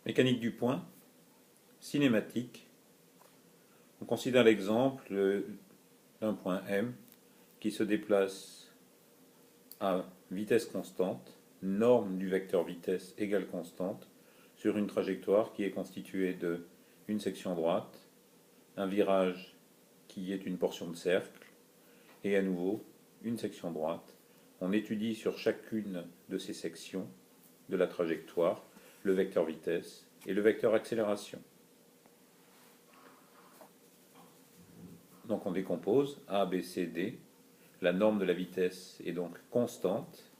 Mécanique du point, cinématique. On considère l'exemple d'un point M qui se déplace à vitesse constante, norme du vecteur vitesse égale constante, sur une trajectoire qui est constituée de une section droite, un virage qui est une portion de cercle, et à nouveau une section droite. On étudie sur chacune de ces sections de la trajectoire le vecteur vitesse et le vecteur accélération. Donc on décompose A, B, C, D. La norme de la vitesse est donc constante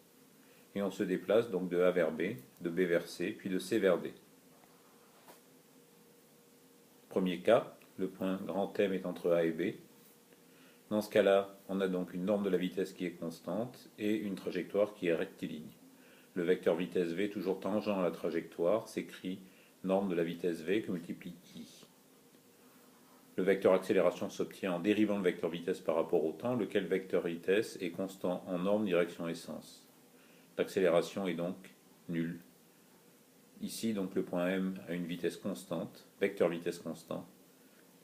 et on se déplace donc de A vers B, de B vers C, puis de C vers D. Premier cas, le point grand M est entre A et B. Dans ce cas-là, on a donc une norme de la vitesse qui est constante et une trajectoire qui est rectiligne. Le vecteur vitesse V, toujours tangent à la trajectoire, s'écrit norme de la vitesse V que multiplie I. Le vecteur accélération s'obtient en dérivant le vecteur vitesse par rapport au temps, lequel vecteur vitesse est constant en norme, direction et sens. L'accélération est donc nulle. Ici, donc, le point M a une vitesse constante, vecteur vitesse constant,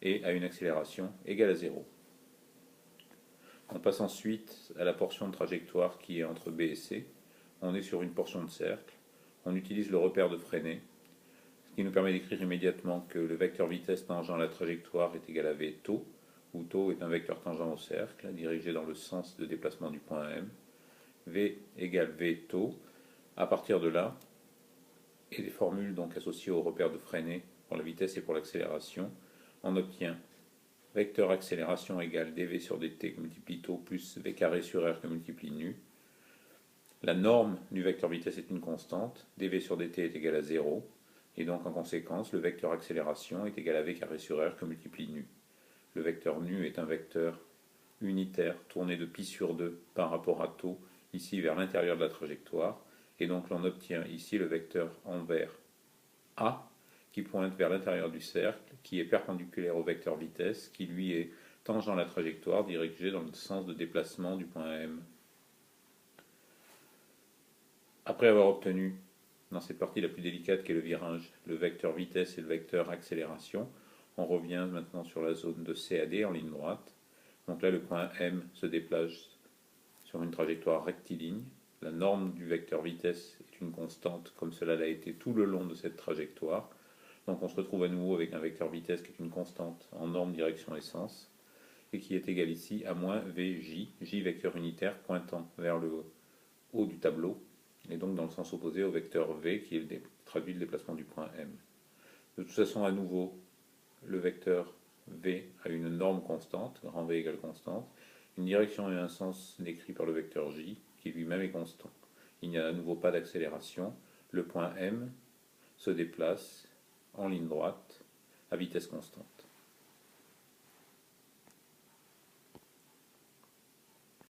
et a une accélération égale à 0. On passe ensuite à la portion de trajectoire qui est entre B et C. On est sur une portion de cercle. On utilise le repère de Freinet, ce qui nous permet d'écrire immédiatement que le vecteur vitesse tangent à la trajectoire est égal à v tau, où tau est un vecteur tangent au cercle, dirigé dans le sens de déplacement du point M. V égale v tau. À partir de là, et des formules donc associées au repère de Freinet pour la vitesse et pour l'accélération, on obtient vecteur accélération égale dv sur dt que multiplie tau plus v carré sur r que multiplie nu. La norme du vecteur vitesse est une constante, dv sur dt est égal à 0, et donc en conséquence le vecteur accélération est égal à v carré sur r que multiplie nu. Le vecteur nu est un vecteur unitaire tourné de pi sur 2 par rapport à tau, ici vers l'intérieur de la trajectoire, et donc l'on obtient ici le vecteur envers A, qui pointe vers l'intérieur du cercle, qui est perpendiculaire au vecteur vitesse, qui lui est tangent à la trajectoire, dirigé dans le sens de déplacement du point M. Après avoir obtenu, dans cette partie la plus délicate qu'est le virage, le vecteur vitesse et le vecteur accélération, on revient maintenant sur la zone de C à D en ligne droite. Donc là, le point M se déplace sur une trajectoire rectiligne. La norme du vecteur vitesse est une constante, comme cela l'a été tout le long de cette trajectoire. Donc on se retrouve à nouveau avec un vecteur vitesse qui est une constante en norme, direction et sens, et qui est égal ici à moins Vj, J vecteur unitaire pointant vers le haut du tableau, et donc dans le sens opposé au vecteur V qui traduit le déplacement du point M. De toute façon, à nouveau, le vecteur V a une norme constante, grand V égale constante, une direction et un sens décrits par le vecteur J, qui lui-même est constant. Il n'y a à nouveau pas d'accélération. Le point M se déplace en ligne droite à vitesse constante.